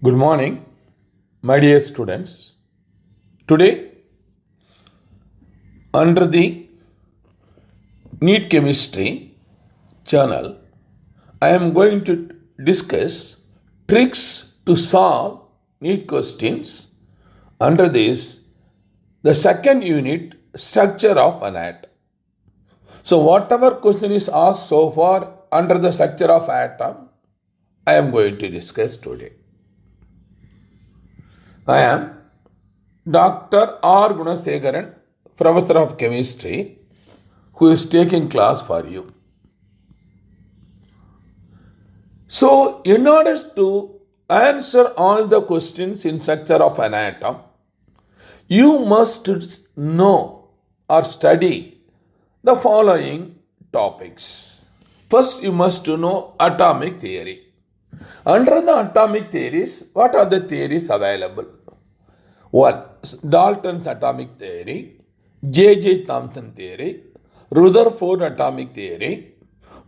Good morning, my dear students. Today, under the NEET Chemistry channel, I am going to discuss tricks to solve NEET questions under this, the second unit, structure of an atom. So, whatever question is asked so far under the structure of atom, I am going to discuss today. I am Dr.R.G, Professor of Chemistry, who is taking class for you. So, in order to answer all the questions in structure of an atom, you must know or study the following topics. First, you must know atomic theory. Under the atomic theories, what are the theories available? 1. Dalton's atomic theory, J.J. Thomson theory, Rutherford atomic theory,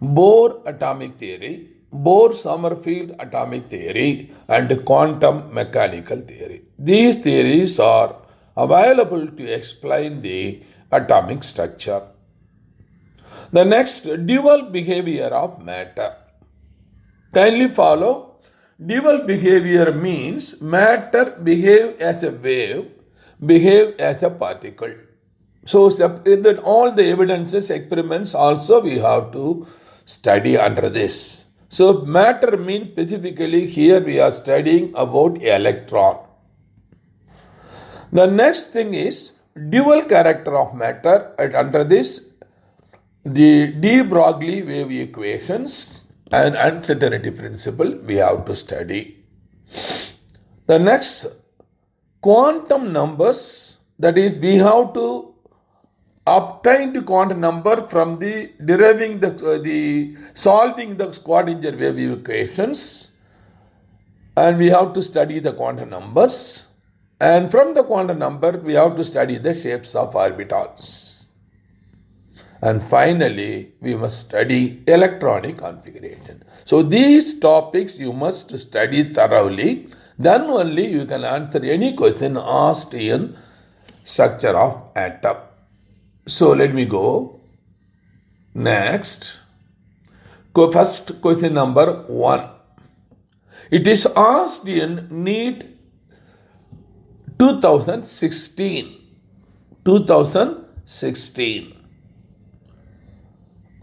Bohr atomic theory, Bohr-Sommerfeld atomic theory, and quantum mechanical theory. These theories are available to explain the atomic structure. The next, dual behavior of matter. Kindly follow. Dual behavior means matter behave as a wave, behave as a particle. So that all the evidences, experiments also we have to study under this. So matter means specifically here we are studying about electron. The next thing is dual character of matter, and under this the de-Broglie wave equations and uncertainty principle we have to study. The next, quantum numbers, that is we have to obtain the quantum number from the deriving the solving the Schrödinger wave equations, and we have to study the quantum numbers, and from the quantum number we have to study the shapes of orbitals. And finally, we must study electronic configuration. So these topics you must study thoroughly. Then only you can answer any question asked in structure of atom. So let me go. Next. First question number 1. It is asked in NEET 2016. 2016.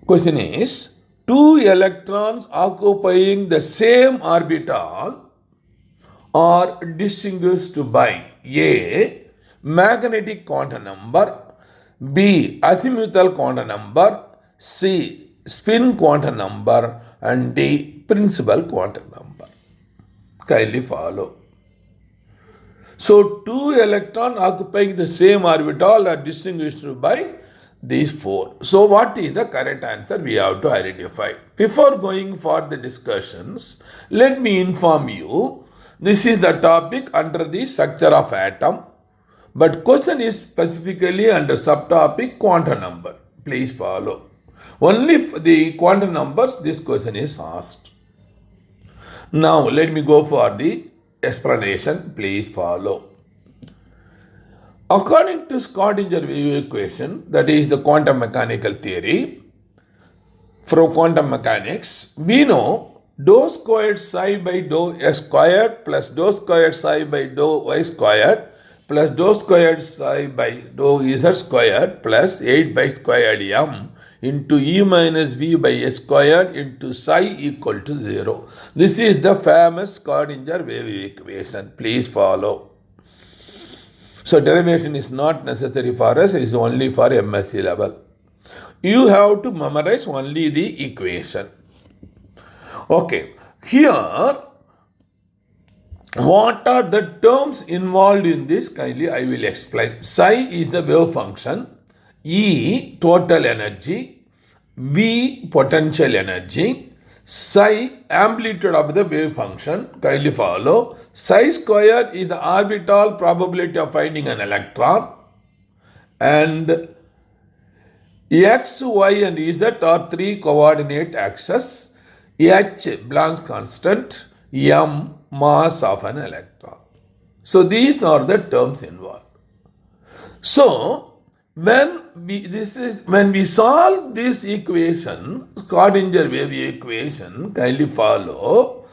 Question is, two electrons occupying the same orbital are distinguished by A. Magnetic quantum number, B. Azimuthal quantum number, C. Spin quantum number, and D. Principal quantum number. Kindly follow. So, two electrons occupying the same orbital are distinguished by these four. So what is the correct answer we have to identify? Before going for the discussions, let me inform you, this is the topic under the structure of atom, but question is specifically under subtopic quantum number. Please follow. Only for the quantum numbers this question is asked. Now let me go for the explanation. Please follow. According to Schrödinger wave equation, that is the quantum mechanical theory, from quantum mechanics, we know dou squared psi by dou x squared plus dou squared psi by dou y squared plus dou squared psi by dou z squared plus 8 by squared m into e minus v by s squared into psi equal to 0. This is the famous Schrödinger wave equation. Please follow. So derivation is not necessary for us, it is only for MSc level. You have to memorize only the equation. Okay, here what are the terms involved in this? Kindly I will explain. Psi is the wave function, E total energy, V potential energy, psi amplitude of the wave function. Kindly follow. Psi square is the orbital probability of finding an electron, and x, y and z are three coordinate axes. H Planck's constant, m mass of an electron. So these are the terms involved. So when we solve this equation, Schrodinger wave equation, kindly follow.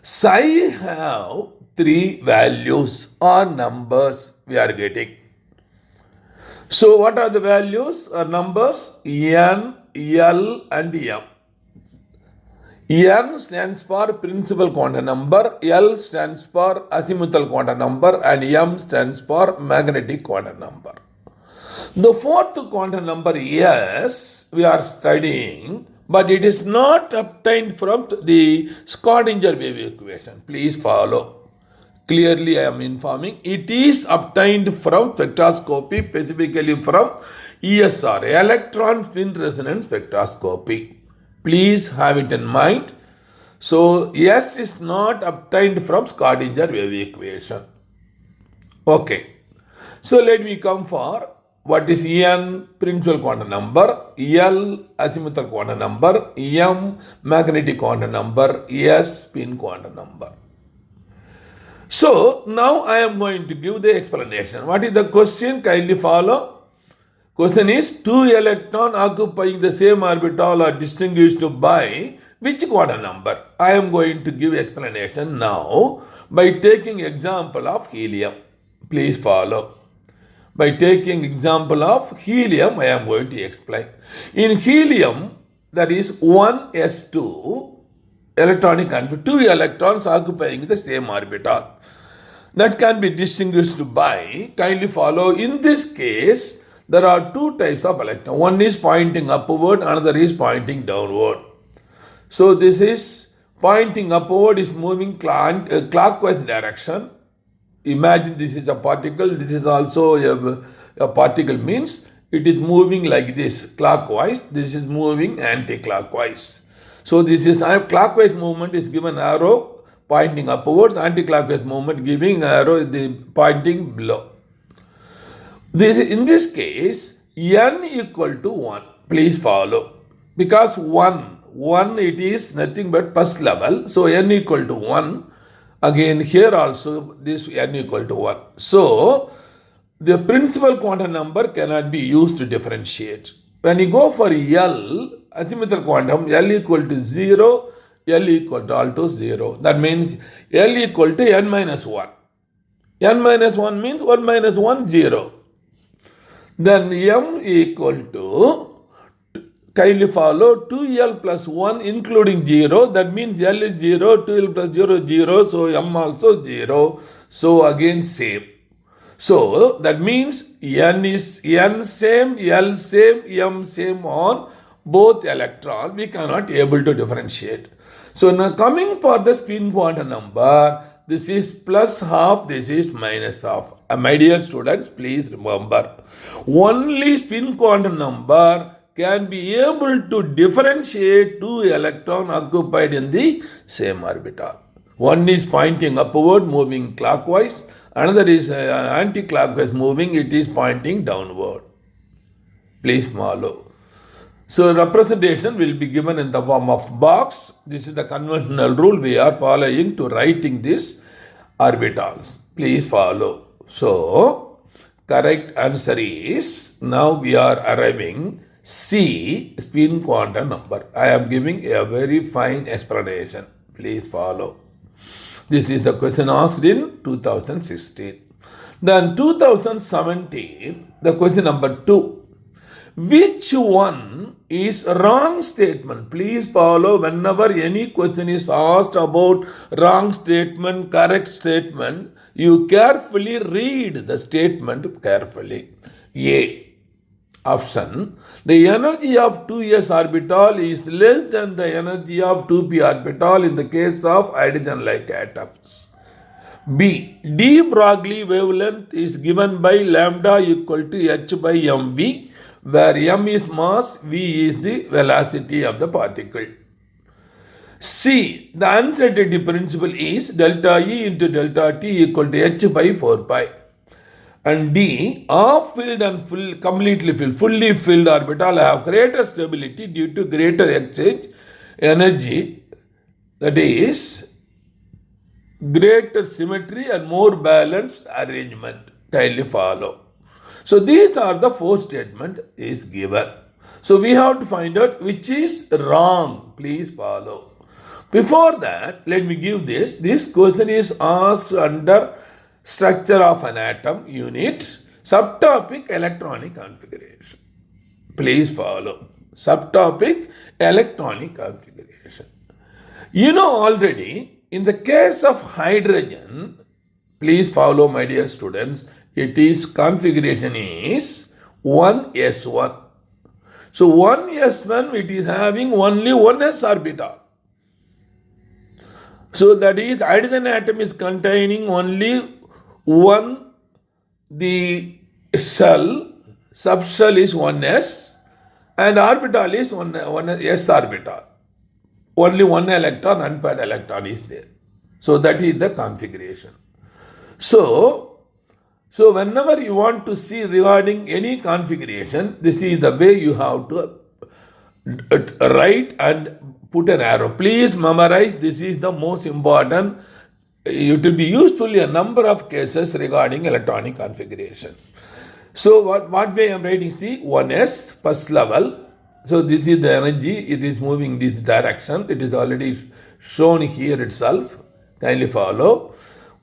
Psi have three values or numbers we are getting. So what are the values or numbers? N, L and M. N stands for principal quantum number, L stands for azimuthal quantum number, and M stands for magnetic quantum number. The fourth quantum number S we are studying, but it is not obtained from the Schrodinger wave equation. Please follow. Clearly I am informing. It is obtained from spectroscopy, specifically from ESR, electron spin resonance spectroscopy. Please have it in mind. So S is not obtained from Schrodinger wave equation. Okay. So let me come for what is N, principal quantum number, L, azimuthal quantum number, M, magnetic quantum number, S, spin quantum number. So now I am going to give the explanation. What is the question? Kindly follow. Question is, two electrons occupying the same orbital are distinguished by which quantum number? I am going to give explanation now by taking example of helium. Please follow. By taking example of helium, I am going to explain. In helium, that is 1s2 electronic configuration, two electrons occupying the same orbital. That can be distinguished by, kindly follow, in this case, there are two types of electrons. One is pointing upward, another is pointing downward. So this is pointing upward, is moving clockwise direction. Imagine this is a particle, this is also a particle, means it is moving like this clockwise, this is moving anti-clockwise. So this is clockwise movement is given arrow pointing upwards, anti-clockwise movement giving arrow pointing below. In this case, n equal to 1. Please follow. Because 1 it is nothing but first level, so n equal to 1. Again here also this n equal to 1. So the principal quantum number cannot be used to differentiate. When you go for L, azimuthal quantum, L equal to 0, L equal to also 0. That means L equal to n minus 1. N minus 1 means 1 minus 1, 0. Then M equal to, kindly follow, 2L plus 1 including 0. That means L is 0, 2L plus 0, 0. So M also 0. So again same. So that means N is N same, L same, M same on both electrons. We cannot able to differentiate. So now coming for the spin quantum number, this is plus half, this is minus half. My dear students, please remember, only spin quantum number can be able to differentiate two electrons occupied in the same orbital. One is pointing upward, moving clockwise. Another is anti-clockwise moving, it is pointing downward. Please follow. So representation will be given in the form of box. This is the conventional rule we are following to writing these orbitals. Please follow. So correct answer is, now we are arriving C, spin quantum number. I am giving a very fine explanation. Please follow. This is the question asked in 2016. Then 2017, the question number 2. Which one is wrong statement? Please follow. Whenever any question is asked about wrong statement, correct statement, you carefully read the statement carefully. A. Option. The energy of 2s orbital is less than the energy of 2p orbital in the case of hydrogen-like atoms. B. De-Broglie wavelength is given by lambda equal to h by mv, where m is mass, v is the velocity of the particle. C. The uncertainty principle is delta E into delta T equal to h by 4 pi. And D. Off-filled and fully filled orbital have greater stability due to greater exchange energy, that is greater symmetry and more balanced arrangement. Kindly follow. So these are the four statements is given. So we have to find out which is wrong. Please follow. Before that, let me give this. This question is asked under structure of an atom unit, subtopic electronic configuration. Please follow. Subtopic electronic configuration. You know already, in the case of hydrogen, please follow my dear students, it is configuration is 1s1. So 1s1 it is having only one s orbital. So that is hydrogen atom is containing only one, the shell, subshell is 1s and orbital is one s orbital. Only one electron, unpaired electron is there. So that is the configuration. So whenever you want to see regarding any configuration, this is the way you have to write and put an arrow. Please memorize, this is the most important. It will be useful in a number of cases regarding electronic configuration. So what way I am writing? See, 1s, first level. So this is the energy, it is moving this direction. It is already shown here itself. Kindly follow.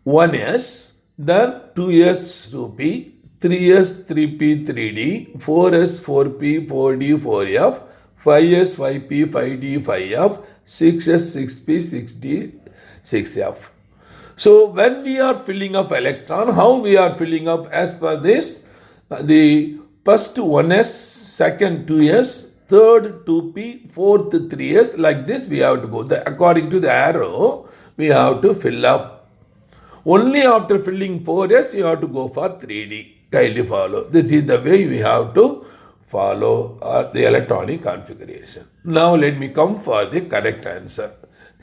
1s, then 2s 2p, 3s 3p 3d, 4s 4p 4d 4f, 5s 5p 5d 5f, 6s 6p 6d 6f. So when we are filling up electron, how we are filling up as per this? The first 1s, second 2s, third 2p, fourth 3s, like this we have to go. According to the arrow, we have to fill up. Only after filling 4s, you have to go for 3d. Kindly follow. This is the way we have to follow the electronic configuration. Now let me come for the correct answer.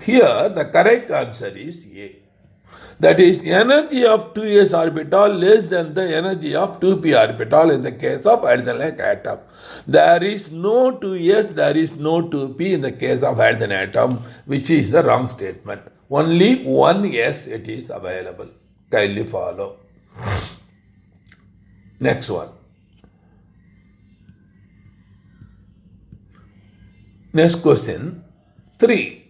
Here the correct answer is A. That is, energy of 2s orbital less than the energy of 2p orbital in the case of hydrogen atom. There is no 2s, there is no 2p in the case of hydrogen atom, which is the wrong statement. Only one s it is available. Kindly follow. Next one. Next question, 3.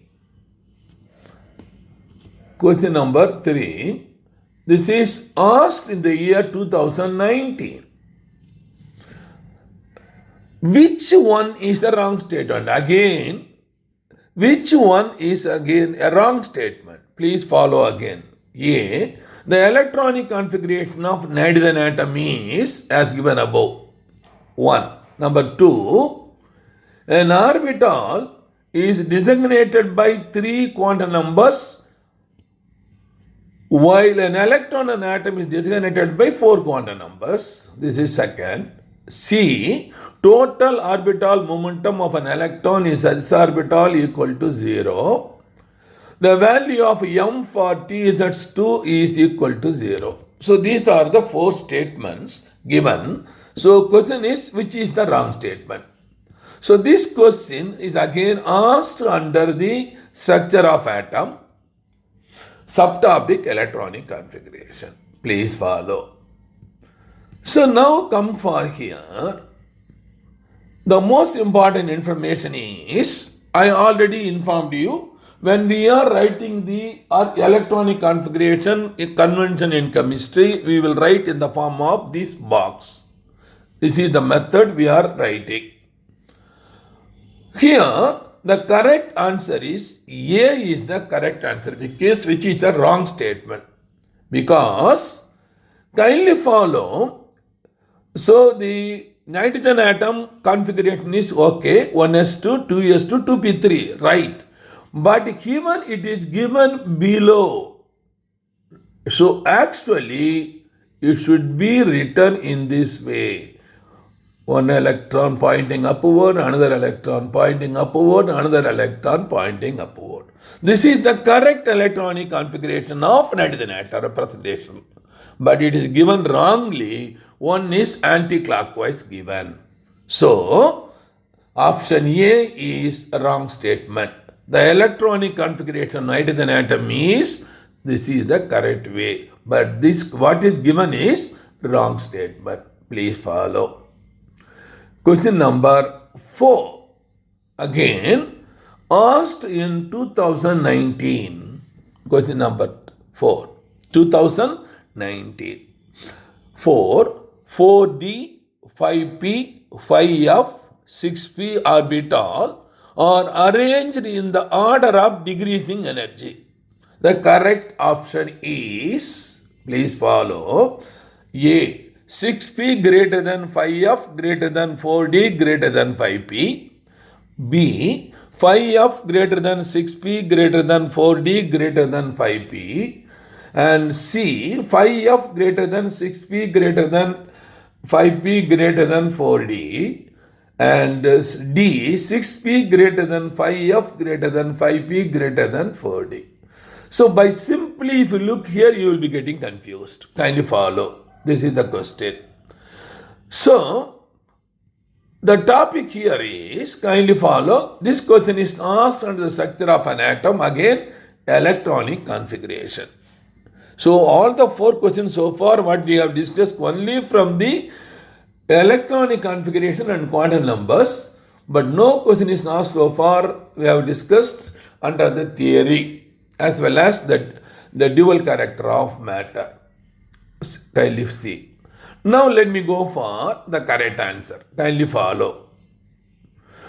Question number 3. This is asked in the year 2019. Which one is the wrong statement? Again, which one is again a wrong statement? Please follow again. A. The electronic configuration of hydrogen atom is as given above. 1. Number 2. An orbital is designated by 3 quantum numbers, while an electron and atom is designated by 4 quantum numbers. This is second. C. Total orbital momentum of an electron is s orbital equal to 0. The value of m for Tz2 is equal to 0. So these are the 4 statements given. So question is, which is the wrong statement? So this question is again asked under the structure of atom, subtopic electronic configuration. Please follow. So now come for here. The most important information is, I already informed you, when we are writing the electronic configuration convention in chemistry, we will write in the form of this box. This is the method we are writing. Here, the correct answer is A is the correct answer, because which is a wrong statement. Because, kindly follow, so the nitrogen atom configuration is okay, 1s2, 2s2, 2p3, right. But given it is given below, so actually it should be written in this way. One electron pointing upward, another electron pointing upward, another electron pointing upward. This is the correct electronic configuration of nitrogen atom representation. But it is given wrongly. One is anti-clockwise given. So, option A is a wrong statement. The electronic configuration of nitrogen atom is This is the correct way. But this what is given is wrong statement. Please follow. Question number 4. Again, asked in 2019. Question number 4. 2019. 4D, 5P, 5F, 6P orbital are arranged in the order of decreasing energy. The correct option is, please follow, A. 6P greater than 5F greater than 4D greater than 5P. B. 5F greater than 6P greater than 4D greater than 5P. And C. 5F greater than 6P greater than 5P greater than 4D. And D. 6P greater than 5F greater than 5P greater than 4D. So by simply, if you look here, you will be getting confused. Kindly follow. This is the question. So, the topic here is, kindly follow, this question is asked under the structure of an atom, again, electronic configuration. So, all the 4 questions so far, what we have discussed only from the electronic configuration and quantum numbers, but no question is asked so far, we have discussed under the theory as well as the dual character of matter. Kindly see. Now let me go for the correct answer. Kindly follow.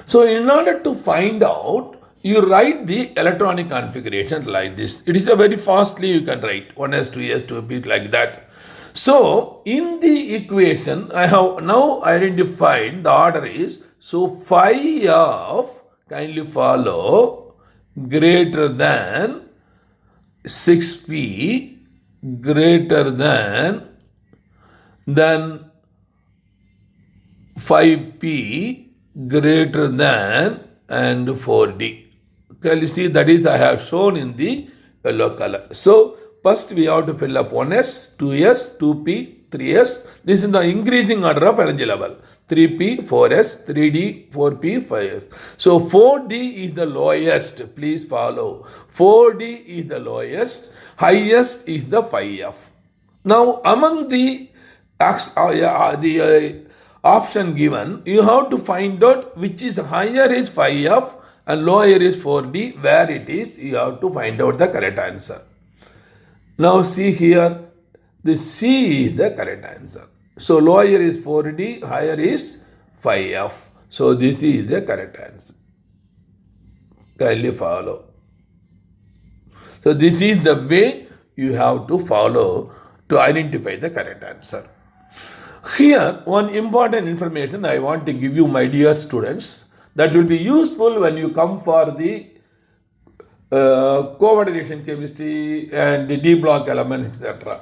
So in order to find out, you write the electronic configuration like this. It is a very fastly you can write 1s, 2s, 2p like that. So in the equation, I have now identified the order is, so phi of, kindly follow, greater than 6p greater than 5p greater than and 4d. Can you see that is I have shown in the yellow color. So first we have to fill up 1s, 2s, 2p, 3s. This is the increasing order of energy level. 3p, 4s, 3d, 4p, 5s. So 4d is the lowest. Please follow. 4d is the lowest. Highest is the 5f. Now among the option given, you have to find out which is higher is 5f and lower is 4d. Where it is, you have to find out the correct answer. Now see here, the C is the correct answer. So lower is 4d, higher is 5f. So this is the correct answer. Kindly follow. So this is the way you have to follow to identify the correct answer. Here, one important information I want to give you, my dear students, that will be useful when you come for the coordination chemistry and the de-Broglie elements, etc.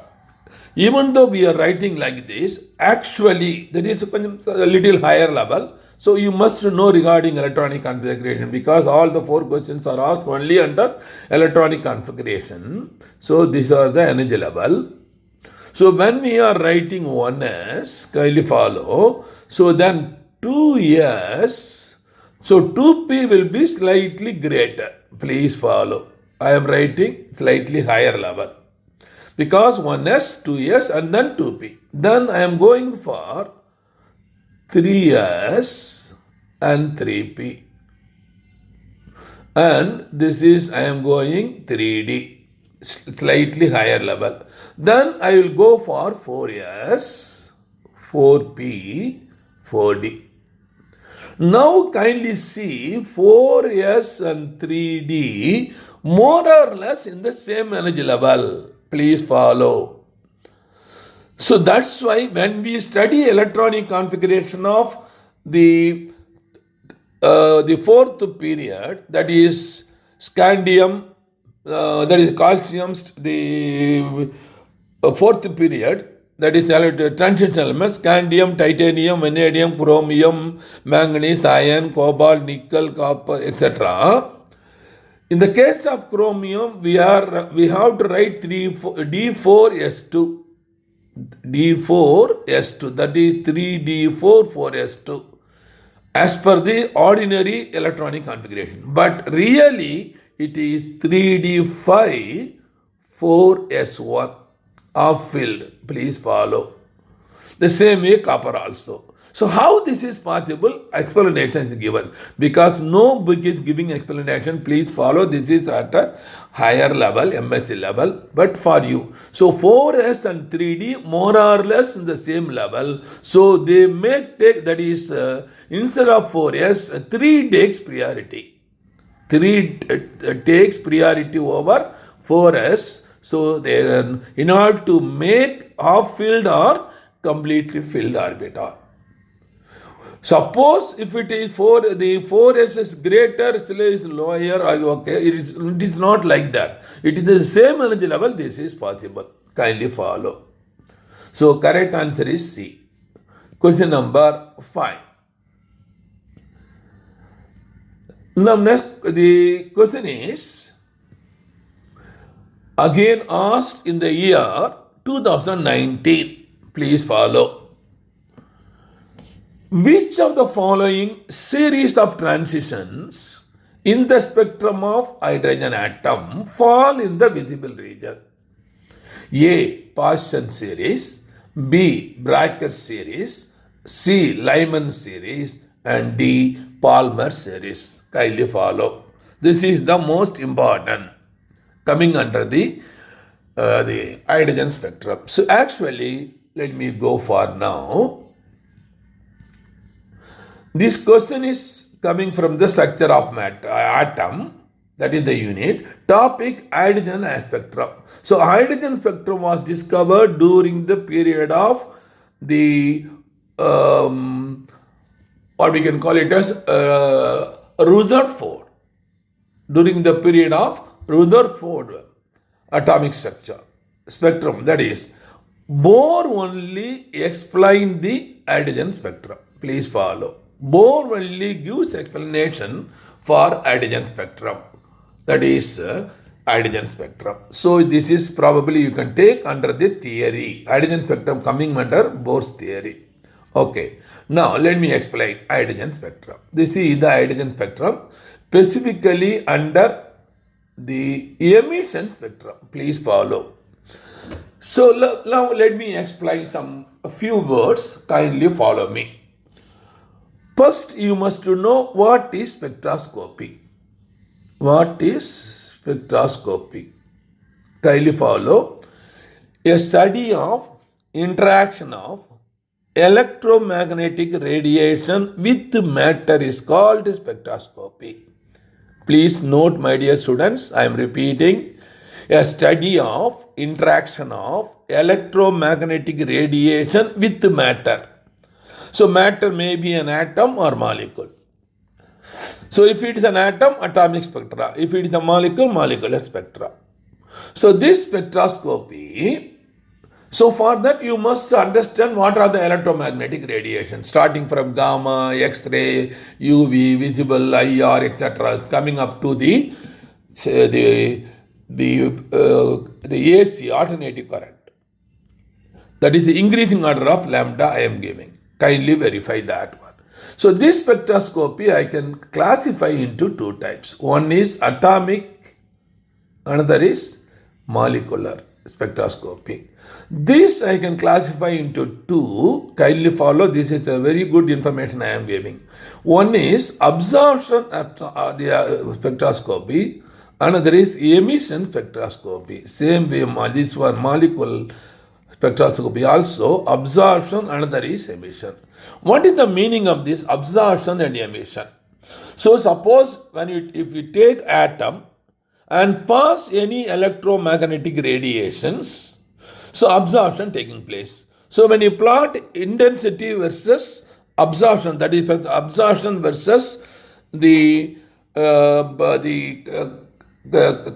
Even though we are writing like this, actually that is a little higher level. So you must know regarding electronic configuration, because all the 4 questions are asked only under electronic configuration. So these are the energy level. So when we are writing 1s, kindly follow. So then 2s, so 2p will be slightly greater. Please follow. I am writing slightly higher level, because 1s, 2s and then 2p. Then I am going for 3s and 3p. And this is I am going 3d, slightly higher level. Then I will go for 4s, 4p, 4d. Now kindly see 4s and 3d more or less in the same energy level. Please follow. So that's why when we study electronic configuration of the 4th period, that is scandium, that is calcium, the 4th period, that is transition elements, scandium, titanium, vanadium, chromium, manganese, iron, cobalt, nickel, copper, etc. In the case of chromium, we have to write D4S2. D4S2, that is 3D4, 4S2, as per the ordinary electronic configuration. But really, it is 3D5, 4s1 of field. Please follow. The same way copper also. So how this is possible? Explanation is given. Because no book is giving explanation, please follow. This is at a higher level, MSc level, but for you. So 4S and 3D more or less in the same level. So they may take, that is, instead of 4S, 3 takes priority. 3 takes priority over 4S. So they, in order to make half filled or completely filled orbital. Suppose if it is the 4s is greater, still is lower, okay, it is not like that. It is the same energy level, this is possible. Kindly follow. So correct answer is C. Question number 5. Now next, the question is again asked in the year 2019. Please follow. Which of the following series of transitions in the spectrum of hydrogen atom fall in the visible region? A. Paschen series, B. Brackett series, C. Lyman series, and D. Balmer series. Kindly follow. This is the most important coming under the hydrogen spectrum. So actually, let me go for now. This question is coming from the structure of atom, that is the unit. Topic, hydrogen spectrum. So hydrogen spectrum was discovered during the period of the, what we can call it as Rutherford. During the period of Rutherford atomic structure, spectrum, that is, Bohr only explained the hydrogen spectrum. Please follow. Bohr only gives explanation for hydrogen spectrum, that is hydrogen spectrum. So this is probably you can take under the theory, hydrogen spectrum coming under Bohr's theory. Okay, now let me explain hydrogen spectrum. This is the hydrogen spectrum specifically under the emission spectrum. Please follow. So now let me explain a few words. Kindly follow me. First, you must know what is spectroscopy. What is spectroscopy? Kindly follow. A study of interaction of electromagnetic radiation with matter is called spectroscopy. Please note, my dear students, I am repeating. A study of interaction of electromagnetic radiation with matter. So matter may be an atom or molecule. So if it is an atom, atomic spectra. If it is a molecule, molecular spectra. So this spectroscopy, so for that you must understand what are the electromagnetic radiation, starting from gamma, X-ray, UV, visible, IR, etc., coming up to the AC, alternating current. That is the increasing order of lambda I am giving. Kindly verify that one. So this spectroscopy I can classify into 2 types. One is atomic, another is molecular spectroscopy. This I can classify into 2. Kindly follow. This is a very good information I am giving. One is absorption spectroscopy. Another is emission spectroscopy. Same way, this one molecule spectroscopy also, absorption, another is emission. What is the meaning of this absorption and emission? So suppose if you take atom and pass any electromagnetic radiations, so absorption taking place. So when you plot intensity versus absorption, that is absorption versus the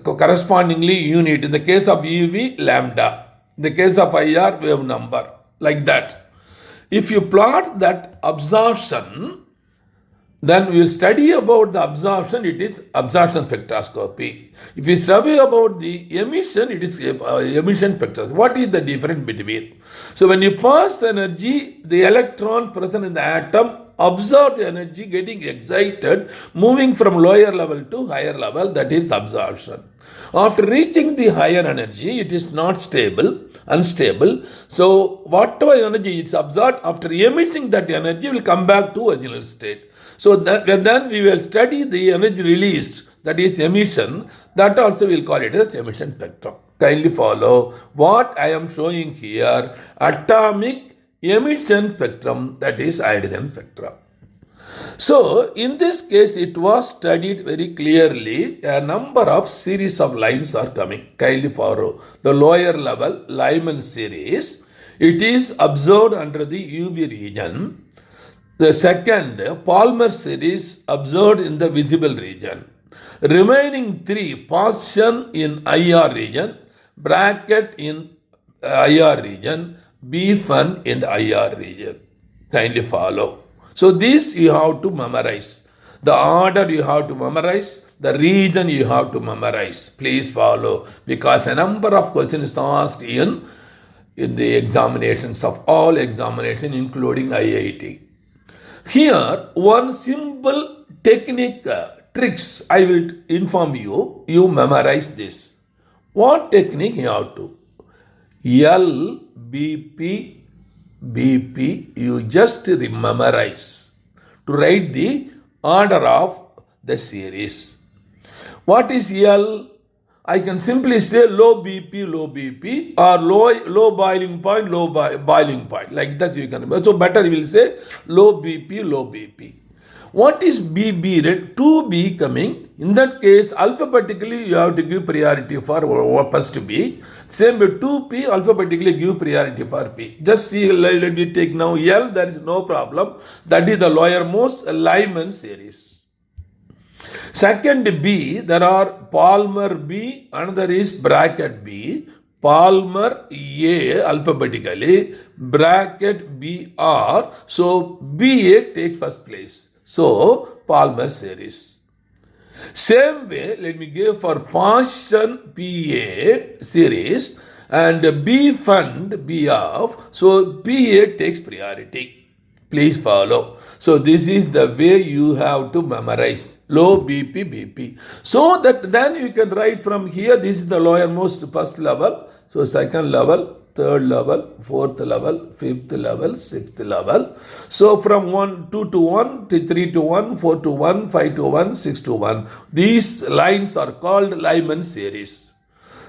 correspondingly unit, in the case of UV, lambda. In the case of IR, wave number, like that. If you plot that absorption, then we will study about the absorption, it is absorption spectroscopy. If we study about the emission, it is emission spectroscopy. What is the difference between? So when you pass energy, the electron present in the atom absorbed energy getting excited, moving from lower level to higher level, that is absorption. After reaching the higher energy, it is not stable, unstable. So whatever energy is absorbed, after emitting that energy will come back to original state. So then we will study the energy released, that is emission, that also we'll call it as emission spectrum. Kindly follow what I am showing here, atomic emission spectrum, that is hydrogen spectrum. So in this case, it was studied very clearly. A number of series of lines are coming. Kindly follow the lower level Lyman series. It is observed under the UV region. The second Balmer series observed in the visible region. Remaining three, Paschen in IR region, Brackett in IR region, Behaviour in IR region. Kindly follow. So this you have to memorize. The order you have to memorize, the region you have to memorize. Please follow, because a number of questions are asked in the examinations of all examinations, including IIT. Here, one simple technique, tricks I will inform you. You memorize this. What technique you have to? L, BP, BP, you just memorize to write the order of the series. What is L? I can simply say low BP, or low boiling point, boiling point. Like that you can remember. So better you will say low BP. What is BB? 2B coming. In that case, alphabetically you have to give priority for first B. Same with 2P, alphabetically give priority for P. Just see, let me take now L, there is no problem. That is the lowermost Lyman series. Second B, there are Balmer B, another is Brackett B. Balmer A alphabetically, Brackett BR. So BA takes first place. So Balmer series. Same way, let me give for Paschen PA series and B fund BF. So PA takes priority. Please follow. So this is the way you have to memorize. Low BP. So that then you can write from here. This is the lowermost first level. So second level, third level, fourth level, fifth level, sixth level. So from 2 to 1, 3 to 1, 4 to 1, 5 to 1, 6 to 1. These lines are called Lyman series.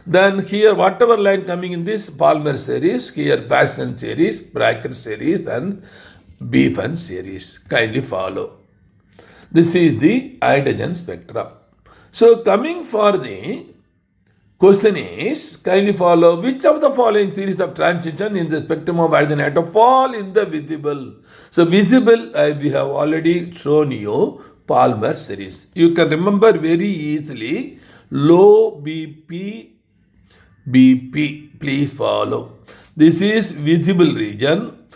Then here whatever line coming in this Balmer series, here Paschen series, Brackett series and Bevan series. Kindly follow. This is the hydrogen spectrum. So coming for the question is, kindly follow, which of the following series of transition in the spectrum of hydrogen atom fall in the visible? So visible, we have already shown you Balmer series. You can remember very easily low BP. Please follow. This is visible region.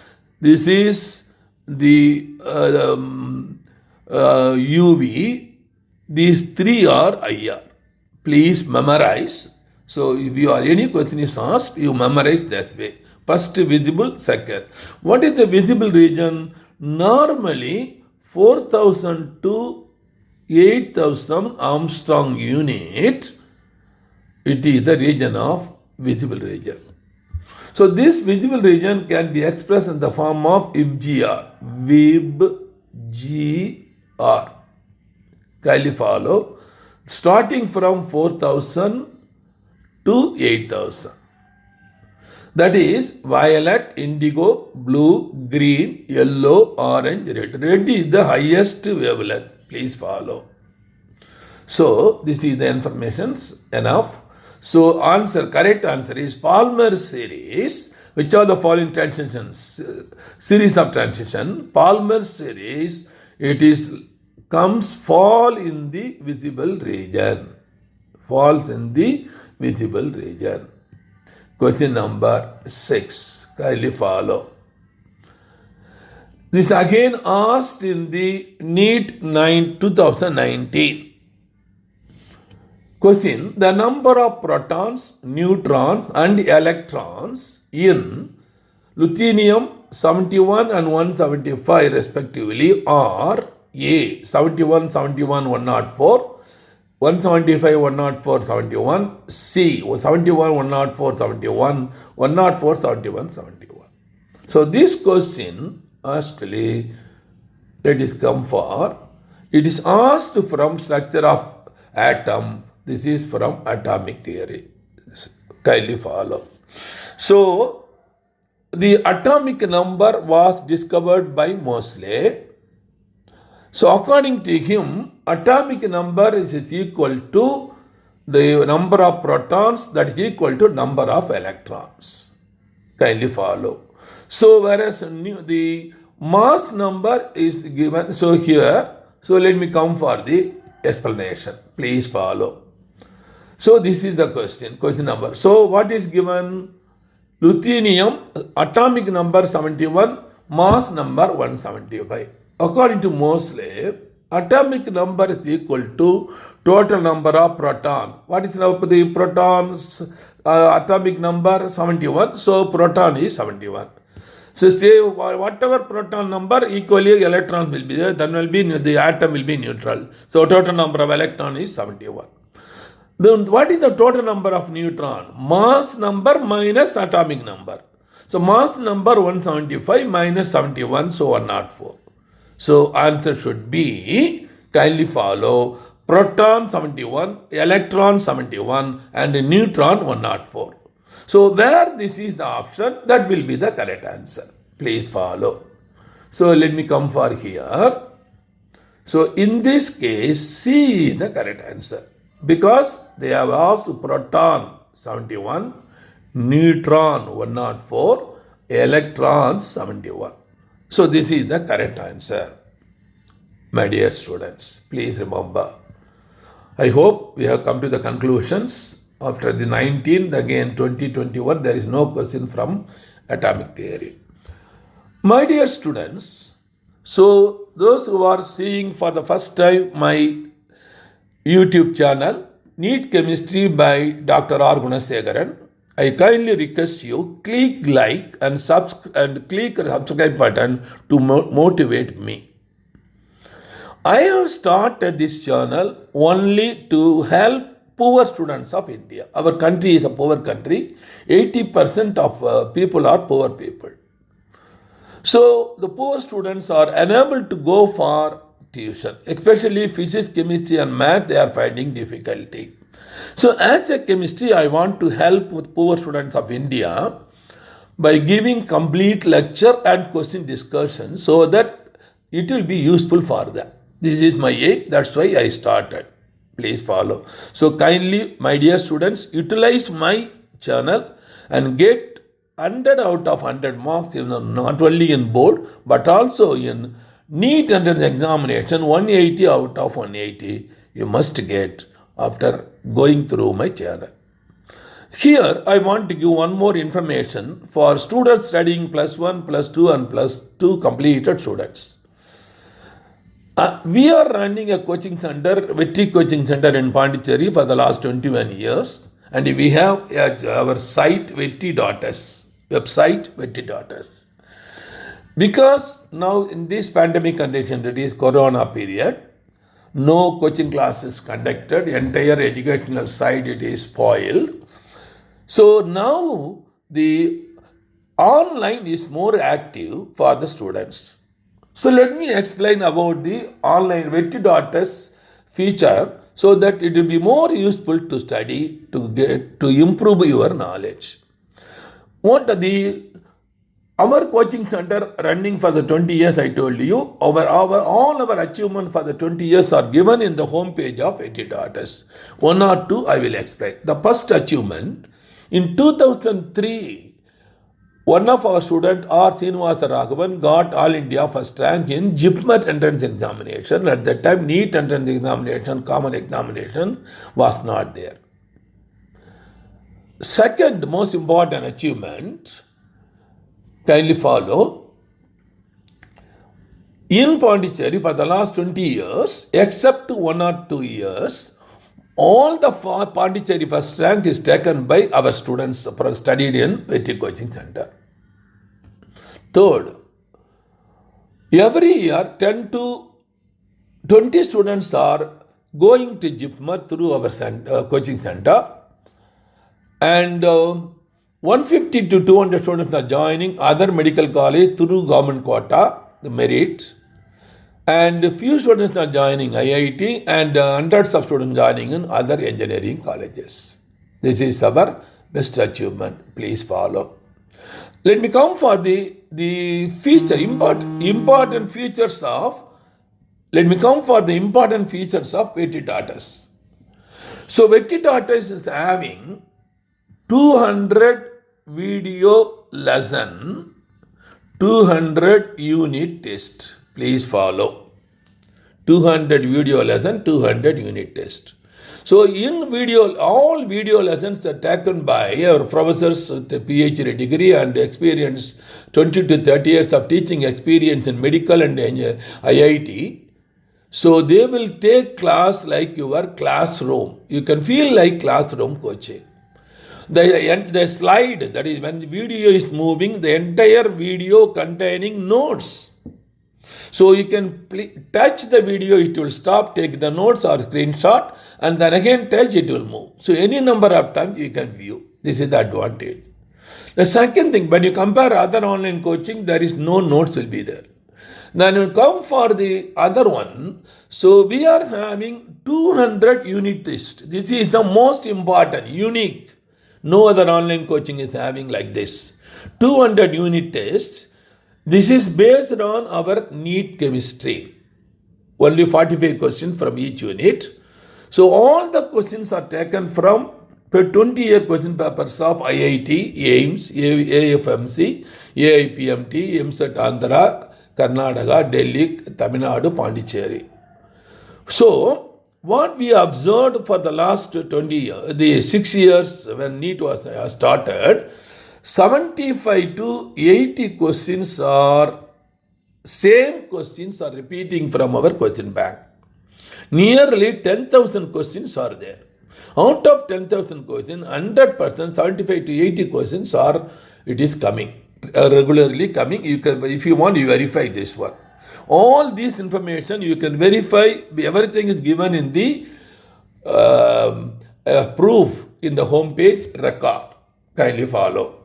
This is the UV. These three are IR. Please memorize. So if you are any question is asked, you memorize that way. First visible, second. What is the visible region? Normally 4,000 to 8,000 Armstrong unit. It is the region of visible region. So this visible region can be expressed in the form of VibGR. Kindly follow. Starting from 4,000 to 8,000. That is violet, indigo, blue, green, yellow, orange, red. Red is the highest wavelength. Please follow. So this is the information enough. So correct answer is Balmer series. Which are the following transitions? Series of transition. Balmer series, it is fall in the visible region. Falls in the visible region. Question number 6. Kindly follow. This again asked in the NEET 2019. Question: the number of protons, neutrons and electrons in Lutetium 71 and 175 respectively are A 71, 71, 104, 175, 104, 71, C 71, 104, 71, 104, 71, 71. So this question actually, let us come for, it is asked from structure of atom. This is from atomic theory. Kindly follow. So the atomic number was discovered by Moseley. So according to him, atomic number is equal to the number of protons, that is equal to number of electrons. Kindly follow. So whereas the mass number is given, so here, so let me come for the explanation. Please follow. So this is the question number. So what is given? Lutetium, atomic number 71, mass number 175. According to Moseley, atomic number is equal to total number of proton. What is the protons? Atomic number 71, so proton is 71. So say whatever proton number, equally electrons will be there, then will be the atom will be neutral. So total number of electron is 71. Then what is the total number of neutron? Mass number minus atomic number. So mass number 175 minus 71, so 104. So answer should be, kindly follow, proton 71, electron 71 and neutron 104. So where this is the option, that will be the correct answer. Please follow. So let me come for here. So in this case, C is the correct answer, because they have asked proton 71, neutron 104, electron 71. So this is the correct answer. My dear students, please remember. I hope we have come to the conclusions. After the 19th, again 2021, there is no question from atomic theory. My dear students, so those who are seeing for the first time my YouTube channel, NEET Chemistry by Dr.R.G, I kindly request you click like and click subscribe button to motivate me. I have started this channel only to help poor students of India. Our country is a poor country. 80% of people are poor people. So the poor students are unable to go for tuition, especially physics, chemistry and math, they are finding difficulty. So as a chemistry, I want to help with poor students of India by giving complete lecture and question discussion so that it will be useful for them. This is my aim, that's why I started. Please follow. So kindly, my dear students, utilize my channel and get 100 out of 100 marks, not only in board, but also in NEET entrance examination, 180 out of 180 you must get after going through my channel. Here I want to give one more information for students studying +1, +2 and +2 completed students. We are running a coaching center, Vetri Coaching Center in Pondicherry for the last 21 years, and we have our site vetri.s, website vetri.s. Because now in this pandemic condition, that is corona period, no coaching classes conducted, entire educational side it is spoiled. So now the online is more active for the students. So let me explain about the online vetri.s feature so that it will be more useful to study, to improve your knowledge. Our coaching center running for the 20 years, I told you, all our achievements for the 20 years are given in the home page of vetri.s. One or two I will explain. The first achievement, in 2003, one of our students, R. Srinivasa Raghavan, got All India first rank in JIPMET entrance examination. At that time, NEET entrance examination, common examination was not there. Second most important achievement, kindly follow. In Pondicherry for the last 20 years, except 1 or 2 years, all the Pondicherry first rank is taken by our students studied in Vetri Coaching Center. Third, every year 10 to 20 students are going to JIPMER through our coaching center, and 150 to 200 students are joining other medical college through government quota, the merit, and a few students are joining IIT, and hundreds of students joining in other engineering colleges. This is our best achievement. Please follow. Let me come for the important features of. Let me come for the important features of Vettitatus. So Vettitatus is having 200 video lesson, 200 unit test. Please follow. 200 video lesson, 200 unit test. So in video, all video lessons are taken by our professors with a PhD degree and experience, 20 to 30 years of teaching experience in medical and IIT. So they will take class like your classroom. You can feel like classroom coaching. The slide, that is when the video is moving, the entire video containing notes. So you can touch the video, it will stop, take the notes or screenshot, and then again touch, it will move. So any number of times you can view. This is the advantage. The second thing, when you compare other online coaching, there is no notes will be there. Then you come for the other one. So we are having 200 unit test. This is the most important, unique. No other online coaching is having like this. 200 unit tests. This is based on our NEET chemistry. Only 45 questions from each unit. So all the questions are taken from 20-year question papers of IIT, AIMS, AFMC, AIPMT, MSET Andhra, Karnataka, Delhi, Tamil Nadu, Pondicherry. So what we observed for the last 20 years, the 6 years when NEET was started, 75 to 80 questions are same questions are repeating from our question bank. Nearly 10,000 questions are there. Out of 10,000 questions, 100%, 75 to 80 questions are, it is coming, regularly coming. You can, if you want, you verify this one. All this information you can verify, everything is given in the proof in the home page record. Kindly follow.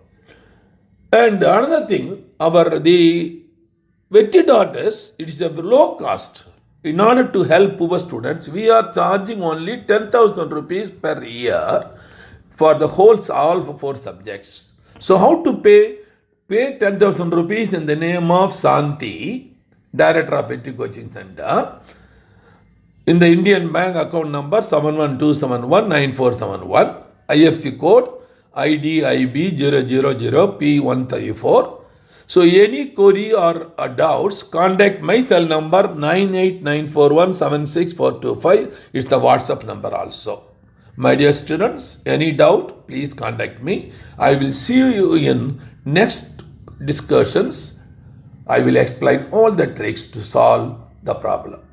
And another thing, the Vettitatus, it is a low cost. In order to help poor students, we are charging only 10,000 rupees per year for the whole, all 4 subjects. So how to pay? Pay 10,000 rupees in the name of Santi, Director of Vetti Coaching Center, in the Indian Bank account number 712719471, IFC code IDIB 000P134. So any query or doubts, contact my cell number 98941764225. It's the WhatsApp number also. My dear students, any doubt, please contact me. I will see you in next discussions. I will explain all the tricks to solve the problem.